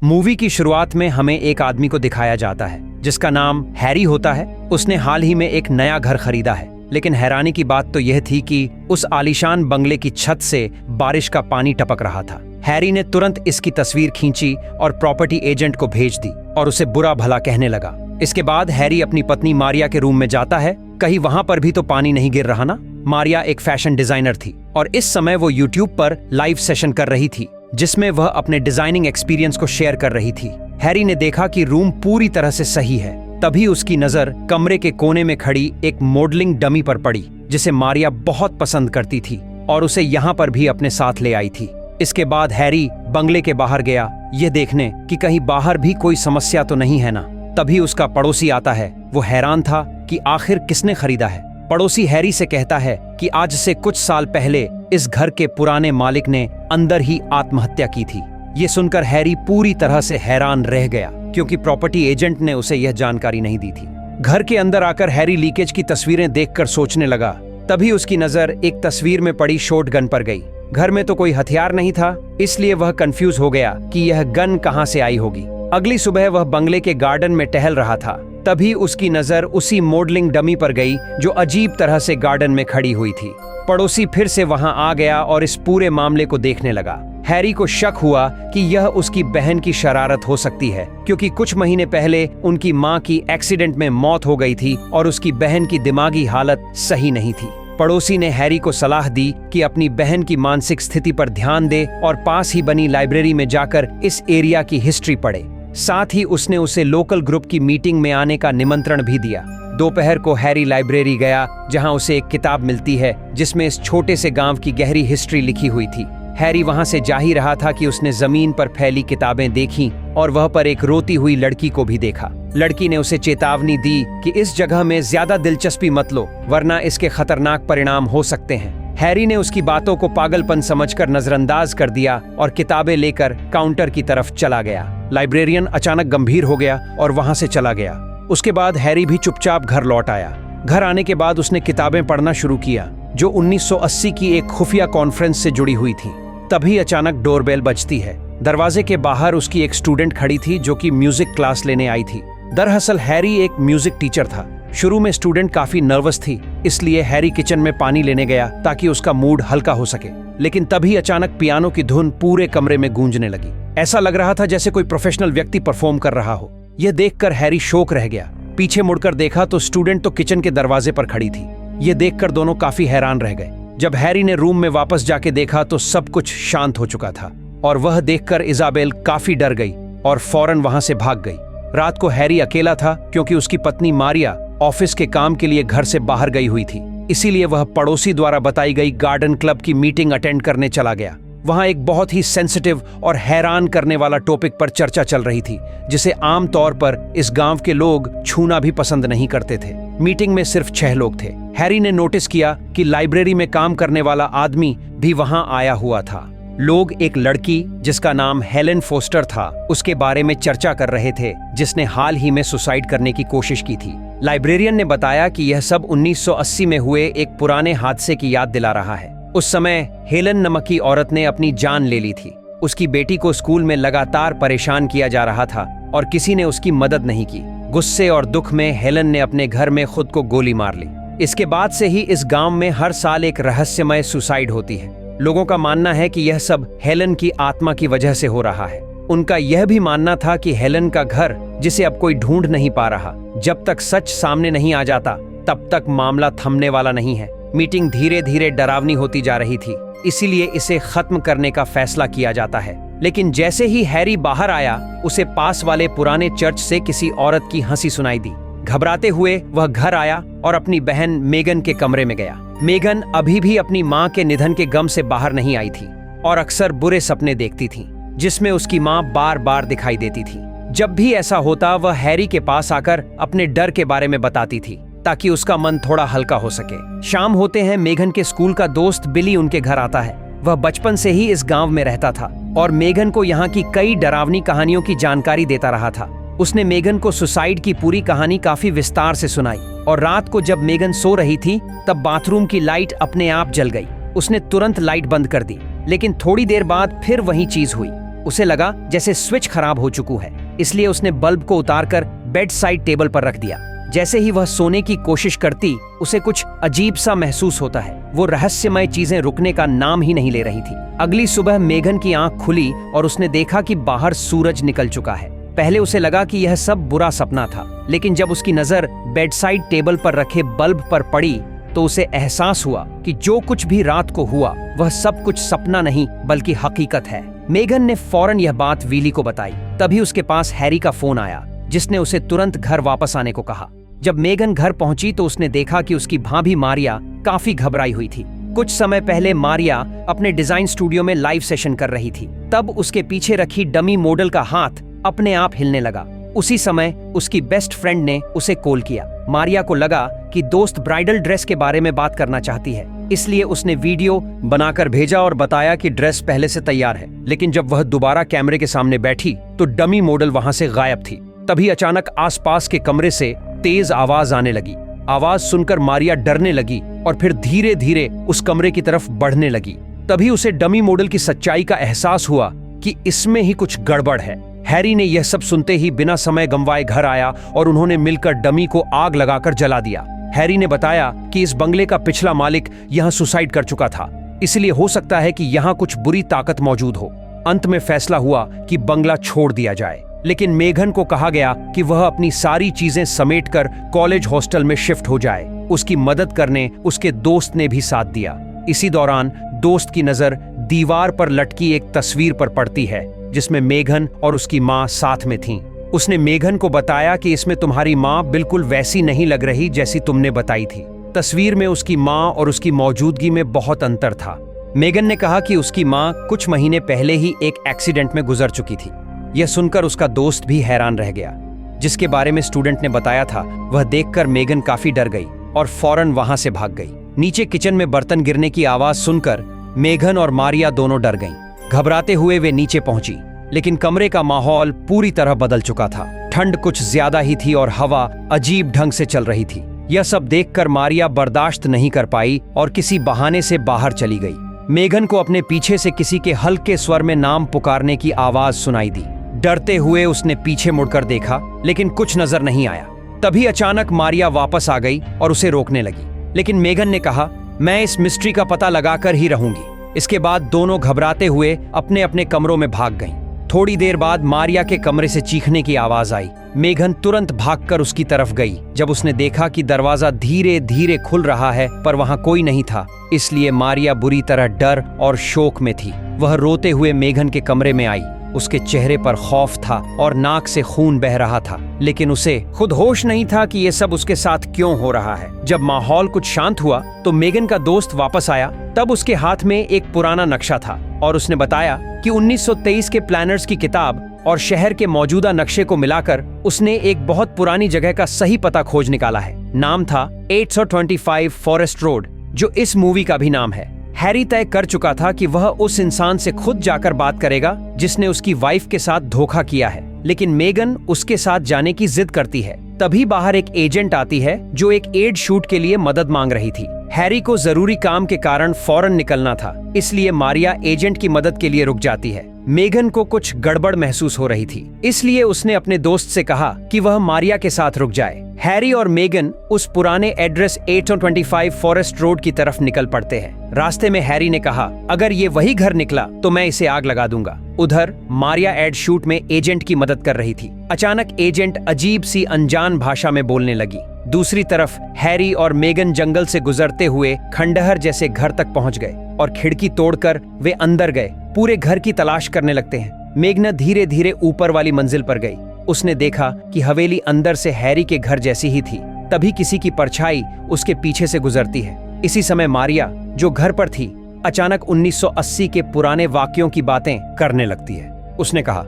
Movie की शुरुआत में हमें एक आदमी को दिखाया जाता है जिसका नाम हैरी होता है। उसने हाल ही में एक नया घर खरीदा है, लेकिन हैरानी की बात तो यह थी कि उस आलीशान बंगले की छत से बारिश का पानी टपक रहा था। हैरी ने तुरंत इसकी तस्वीर खींची और प्रॉपर्टी एजेंट को भेज दी और उसे बुरा भला कहने लगा। इसके बाद हैरी अपनी पत्नी मारिया के रूम में जाता है। कहीं वहां पर भी तो पानी नहीं गिर रहा ना। मारिया एक फैशन डिजाइनर थी और इस समय वो यूट्यूब पर लाइव सेशन कर रही थी जिसमें वह अपने डिजाइनिंग एक्सपीरियंस को शेयर कर रही थी। हैरी ने देखा कि रूम पूरी तरह से सही है। तभी उसकी नजर कमरे के कोने में खड़ी एक मॉडलिंग डमी पर पड़ी जिसे मारिया बहुत पसंद करती थी और उसे यहाँ पर भी अपने साथ ले आई थी। इसके बाद हैरी बंगले के बाहर गया ये देखने कि कहीं बाहर भी कोई समस्या तो नहीं है ना। तभी उसका पड़ोसी आता है। वो हैरान था कि आखिर किसने खरीदा है। पड़ोसी हैरी से कहता है कि आज से कुछ साल पहले इस घर के पुराने मालिक ने अंदर ही आत्महत्या की थी। ये सुनकर हैरी पूरी तरह से हैरान रह गया क्योंकि प्रॉपर्टी एजेंट ने उसे यह जानकारी नहीं दी थी। घर के अंदर आकर हैरी लीकेज की तस्वीरें देखकर सोचने लगा। तभी उसकी नजर एक तस्वीर में पड़ी शॉटगन पर गई। घर में तो कोई हथियार नहीं था, इसलिए वह कंफ्यूज हो गया कि यह गन कहां से आई होगी। अगली सुबह वह बंगले के गार्डन में टहल रहा था। तभी उसकी नजर उसी मॉडलिंग डमी पर गई जो अजीब तरह से गार्डन में खड़ी हुई थी। पड़ोसी फिर से वहां आ गया और इस पूरे मामले को देखने लगा। हैरी को शक हुआ कि यह उसकी बहन की शरारत हो सकती है क्योंकि कुछ महीने पहले उनकी मां की एक्सीडेंट में मौत हो गई थी और उसकी बहन की दिमागी हालत सही नहीं थी। पड़ोसी ने हैरी को सलाह दी कि अपनी बहन की मानसिक स्थिति पर ध्यान दे और पास ही बनी लाइब्रेरी में जाकर इस एरिया की हिस्ट्री पढ़े। साथ ही उसने उसे लोकल ग्रुप की मीटिंग में आने का निमंत्रण भी दिया। दोपहर को हैरी लाइब्रेरी गया जहां उसे एक किताब मिलती है जिसमें इस छोटे से गांव की गहरी हिस्ट्री लिखी हुई थी। हैरी वहां से जा ही रहा था कि उसने जमीन पर फैली किताबें देखीं और वह पर एक रोती हुई लड़की को भी देखा। लड़की ने उसे चेतावनी दी कि इस जगह में ज्यादा दिलचस्पी मत लो वरना इसके खतरनाक परिणाम हो सकते हैं। हैरी ने उसकी बातों को पागलपन समझकर नजरअंदाज कर दिया और किताबें लेकर काउंटर की तरफ चला गया। लाइब्रेरियन अचानक गंभीर हो गया और वहां से चला गया। उसके बाद हैरी भी चुपचाप घर लौट आया। घर आने के बाद उसने किताबें पढ़ना शुरू किया जो 1980 की एक खुफिया कॉन्फ्रेंस से जुड़ी हुई थी। तभी अचानक डोरबेल बजती है। दरवाजे के बाहर उसकी एक स्टूडेंट खड़ी थी जो कि म्यूजिक क्लास लेने आई थी। दरअसल हैरी एक म्यूजिक टीचर था। शुरू में स्टूडेंट काफी नर्वस थी, इसलिए हैरी किचन में पानी लेने गया ताकि उसका मूड हल्का हो सके। लेकिन तभी अचानक पियानो की धुन पूरे कमरे में गूंजने लगी। ऐसा लग रहा था जैसे कोई प्रोफेशनल व्यक्ति परफॉर्म कर रहा हो। यह देखकर हैरी शॉक रह गया। पीछे मुड़कर देखा तो स्टूडेंट तो किचन के दरवाजे पर खड़ी थी। यह देखकर दोनों काफी हैरान रह गए। जब हैरी ने रूम में वापस जाके देखा तो सब कुछ शांत हो चुका था और वह देखकर इजाबेल काफी डर गई और फौरन वहां से भाग गई। रात को हैरी अकेला था क्योंकि उसकी पत्नी मारिया ऑफिस के काम के लिए घर से बाहर गई हुई थी। इसीलिए वह पड़ोसी द्वारा बताई गई गार्डन क्लब की मीटिंग अटेंड करने चला गया। वहां एक बहुत ही सेंसिटिव और हैरान करने वाला टॉपिक पर चर्चा चल रही थी जिसे आमतौर पर इस गांव के लोग छूना भी पसंद नहीं करते थे। मीटिंग में सिर्फ 6 लोग थे। हैरी ने नोटिस किया कि लाइब्रेरी में काम करने वाला आदमी भी वहां आया हुआ था। लोग एक लड़की जिसका नाम हेलेन फोस्टर था उसके बारे में चर्चा कर रहे थे जिसने हाल ही में सुसाइड करने की कोशिश की थी। लाइब्रेरियन ने बताया कि यह सब 1980 में हुए एक पुराने हादसे की याद दिला रहा है। उस समय हेलन नामक की औरत ने अपनी जान ले ली थी। उसकी बेटी को स्कूल में लगातार परेशान किया जा रहा था और किसी ने उसकी मदद नहीं की। गुस्से और दुख में हेलन ने अपने घर में खुद को गोली मार ली। इसके बाद से ही इस गांव में हर साल एक रहस्यमय सुसाइड होती है। लोगों का मानना है कि यह सब हेलन की आत्मा की वजह से हो रहा है। उनका यह भी मानना था कि हेलन का घर जिसे अब कोई ढूंढ नहीं पा रहा, जब तक सच सामने नहीं आ जाता तब तक मामला थमने वाला नहीं है। मीटिंग धीरे धीरे डरावनी होती जा रही थी, इसीलिए इसे खत्म करने का फैसला किया जाता है। लेकिन जैसे ही हैरी बाहर आया उसे पास वाले पुराने चर्च से किसी औरत की हंसी सुनाई दी। घबराते हुए वह घर आया और अपनी बहन मेगन के कमरे में गया। मेगन अभी भी अपनी मां के निधन के गम से बाहर नहीं आई थी और अक्सर बुरे सपने देखती थी जिसमें उसकी मां बार बार दिखाई देती थी। जब भी ऐसा होता वह हैरी के पास आकर अपने डर के बारे में बताती थी ताकि उसका मन थोड़ा हल्का हो सके। शाम होते हैं मेगन के स्कूल का दोस्त बिली उनके घर आता है। वह बचपन से ही इस गांव में रहता था और मेगन को यहाँ की कई डरावनी कहानियों की जानकारी देता रहा था। उसने मेगन को सुसाइड की पूरी कहानी काफी विस्तार से सुनाई और रात को जब मेगन सो रही थी तब बाथरूम की लाइट अपने आप जल गई। उसने तुरंत लाइट बंद कर दी, लेकिन थोड़ी देर बाद फिर वही चीज हुई। उसे लगा जैसे स्विच खराब हो चुका है, इसलिए उसने बल्ब को उतारकर बेड साइड टेबल पर रख दिया। जैसे ही वह सोने की कोशिश करती, उसे कुछ अजीब सा महसूस होता है। वो रहस्यमय चीजें रुकने का नाम ही नहीं ले रही थी। अगली सुबह मेघन की आंख खुली और उसने देखा कि बाहर सूरज निकल चुका है। पहले उसे लगा कि यह सब बुरा सपना था, लेकिन जब उसकी नजर बेड साइड टेबल पर रखे बल्ब पर पड़ी तो उसे एहसास हुआ कि जो कुछ भी रात को हुआ वह सब कुछ सपना नहीं बल्कि हकीकत है। मेघन ने फौरन यह बात वीली को बताई। तभी उसके पास हैरी का फोन आया, जिसने उसे तुरंत घर वापस आने को कहा। जब मेघन घर पहुंची तो उसने देखा कि उसकी भाभी मारिया काफी घबराई हुई थी। कुछ समय पहले मारिया अपने डिजाइन स्टूडियो में लाइव सेशन कर रही थी। तब उसके पीछे रखी डमी मॉडल का हाथ अपने आप हिलने लगा। उसी समय उसकी बेस्ट फ्रेंड ने उसे कॉल किया। मारिया को लगा कि दोस्त ब्राइडल ड्रेस के बारे में बात करना चाहती है, इसलिए उसने वीडियो बनाकर भेजा और बताया कि ड्रेस पहले से तैयार है। लेकिन जब वह दोबारा कैमरे के सामने बैठी तो डमी मॉडल वहां से गायब थी। तभी अचानक आसपास के कमरे से तेज आवाज आने लगी। आवाज सुनकर मारिया डरने लगी और फिर धीरे धीरे उस कमरे की तरफ बढ़ने लगी। तभी उसे डमी मॉडल की सच्चाई का एहसास हुआ कि इसमें ही कुछ गड़बड़ है। हैरी ने यह सब सुनते ही बिना समय गंवाए घर आया और उन्होंने मिलकर डमी को आग लगाकर जला दिया। हैरी ने बताया कि इस बंगले का पिछला मालिक यहां सुसाइड कर चुका था, इसलिए हो सकता है कि यहां कुछ बुरी ताकत मौजूद हो। अंत में फैसला हुआ कि बंगला छोड़ दिया जाए, लेकिन मेघन को कहा गया कि वह अपनी सारी चीजें समेटकर कॉलेज हॉस्टल में शिफ्ट हो जाए। उसकी मदद करने उसके दोस्त ने भी साथ दिया। इसी दौरान दोस्त की नजर दीवार पर लटकी एक तस्वीर पर पड़ती है, जिसमें मेघन और उसकी माँ साथ में थीं। उसने मेघन को बताया कि इसमें तुम्हारी माँ बिल्कुल वैसी नहीं लग रही जैसी तुमने बताई थी। तस्वीर में उसकी माँ और उसकी मौजूदगी में बहुत अंतर था। मेघन ने कहा कि उसकी माँ कुछ महीने पहले ही एक एक्सीडेंट में गुजर चुकी थी। यह सुनकर उसका दोस्त भी हैरान रह गया। जिसके बारे में स्टूडेंट ने बताया था, वह देखकर मेघन काफी डर गई और फौरन वहां से भाग गई। नीचे किचन में बर्तन गिरने की आवाज सुनकर मेघन और मारिया दोनों डर गईं। घबराते हुए वे नीचे पहुंची, लेकिन कमरे का माहौल पूरी तरह बदल चुका था। ठंड कुछ ज्यादा ही थी और हवा अजीब ढंग से चल रही थी। यह सब देखकर मारिया बर्दाश्त नहीं कर पाई और किसी बहाने से बाहर चली गई। मेघन को अपने पीछे से किसी के हल्के स्वर में नाम पुकारने की आवाज सुनाई दी। डरते हुए उसने पीछे मुड़कर देखा, लेकिन कुछ नजर नहीं आया। तभी अचानक मारिया वापस आ गई और उसे रोकने लगी, लेकिन मेघन ने कहा, मैं इस मिस्ट्री का पता लगाकर ही रहूंगी। इसके बाद दोनों घबराते हुए अपने अपने कमरों में भाग गईं। थोड़ी देर बाद मारिया के कमरे से चीखने की आवाज आई। मेघन तुरंत भागकर उसकी तरफ गई। जब उसने देखा कि दरवाजा धीरे धीरे खुल रहा है पर वहां कोई नहीं था, इसलिए मारिया बुरी तरह डर और शोक में थी। वह रोते हुए मेघन के कमरे में आई। उसके चेहरे पर खौफ था और नाक से खून बह रहा था, लेकिन उसे खुद होश नहीं था कि यह सब उसके साथ क्यों हो रहा है। जब माहौल कुछ शांत हुआ तो मेघन का दोस्त वापस आया। तब उसके हाथ में एक पुराना नक्शा था और उसने बताया कि 1923 के प्लानर्स की किताब और शहर के मौजूदा नक्शे को मिलाकर उसने एक बहुत पुरानी जगह का सही पता खोज निकाला है। नाम था 825 फॉरेस्ट रोड, जो इस मूवी का भी नाम है। हैरी तय कर चुका था कि वह उस इंसान से खुद जाकर बात करेगा जिसने उसकी वाइफ के साथ धोखा किया है, लेकिन मेघन उसके साथ जाने की जिद करती है। तभी बाहर एक एजेंट आती है जो एक एड शूट के लिए मदद मांग रही थी। हैरी को जरूरी काम के कारण फौरन निकलना था, इसलिए मारिया एजेंट की मदद के लिए रुक जाती है। मेघन को कुछ गड़बड़ महसूस हो रही थी, इसलिए उसने अपने दोस्त से कहा कि वह मारिया के साथ रुक जाए। हैरी और मेघन उस पुराने एड्रेस 825 फॉरेस्ट रोड की तरफ निकल पड़ते हैं। रास्ते में हैरी ने कहा, अगर ये वही घर निकला तो मैं इसे आग लगा दूंगा। उधर मारिया एड शूट में एजेंट की मदद कर रही थी। अचानक एजेंट अजीब सी अनजान भाषा में बोलने लगी। दूसरी तरफ हैरी और मेघन जंगल से गुजरते हुए खंडहर जैसे घर तक पहुंच गए और खिड़की तोड़कर वे अंदर गए। पूरे घर की तलाश करने लगते हैं। मेघना धीरे धीरे ऊपर वाली मंजिल पर गई। उसने देखा कि हवेली अंदर से हैरी के घर जैसी ही थी। तभी किसी की परछाई उसके पीछे से गुजरती है। इसी समय मारिया, जो घर पर थी, अचानक 1980 के पुराने वाक्यों की बातें करने लगती है। उसने कहा,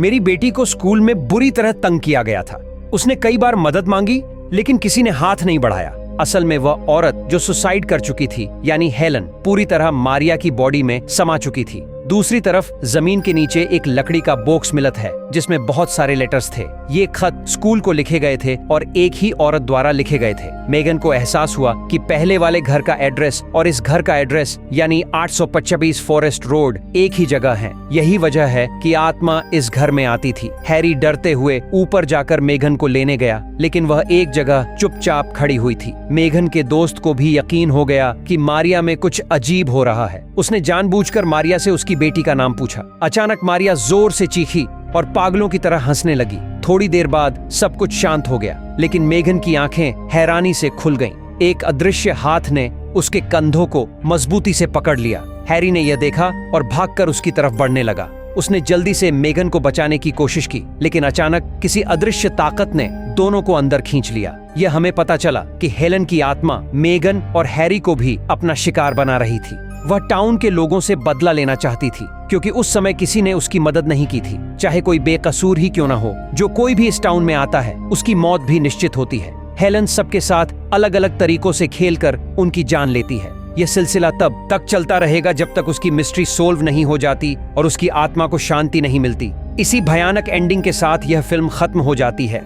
मेरी बेटी को स्कूल में बुरी तरह तंग किया गया था। उसने कई बार मदद मांगी, लेकिन किसी ने हाथ नहीं बढ़ाया। असल में वह औरत जो सुसाइड कर चुकी थी, यानी हेलन, पूरी तरह मारिया की बॉडी में समा चुकी थी। दूसरी तरफ जमीन के नीचे एक लकड़ी का बॉक्स मिलत है जिसमें बहुत सारे लेटर्स थे। ये खत स्कूल को लिखे गए थे और एक ही औरत द्वारा लिखे गए थे। मेगन को एहसास हुआ कि पहले वाले घर का एड्रेस और इस घर का एड्रेस यानी 825 फॉरेस्ट रोड एक ही जगह है। यही वजह है कि आत्मा इस घर में आती थी। हैरी डरते हुए ऊपर जाकर मेगन को लेने गया, लेकिन वह एक जगह चुपचाप खड़ी हुई थी। मेगन के दोस्त को भी यकीन हो गया कि मारिया में कुछ अजीब हो रहा है। उसने जानबूझकर मारिया से उसकी बेटी का नाम पूछा। अचानक मारिया जोर से चीखी और पागलों की तरह हंसने लगी। थोड़ी देर बाद सब कुछ शांत हो गया, लेकिन मेगन की आंखें हैरानी से खुल गईं। एक अदृश्य हाथ ने उसके कंधों को मजबूती से पकड़ लिया। हैरी ने यह देखा और भागकर उसकी तरफ बढ़ने लगा। उसने जल्दी से मेगन को बचाने की कोशिश की, लेकिन अचानक किसी अदृश्य ताकत ने दोनों को अंदर खींच लिया। यह हमें पता चला कि हेलन की आत्मा मेगन और हैरी को भी अपना शिकार बना रही थी। वह टाउन के लोगों से बदला लेना चाहती थी, क्योंकि उस समय किसी ने उसकी मदद नहीं की थी, चाहे कोई बेकसूर ही क्यों न हो। जो कोई भी इस टाउन में आता है उसकी मौत भी निश्चित होती है। हेलन सबके साथ अलग अलग तरीकों से खेलकर उनकी जान लेती है। यह सिलसिला तब तक चलता रहेगा जब तक उसकी मिस्ट्री सोल्व नहीं हो जाती और उसकी आत्मा को शांति नहीं मिलती। इसी भयानक एंडिंग के साथ यह फिल्म खत्म हो जाती है।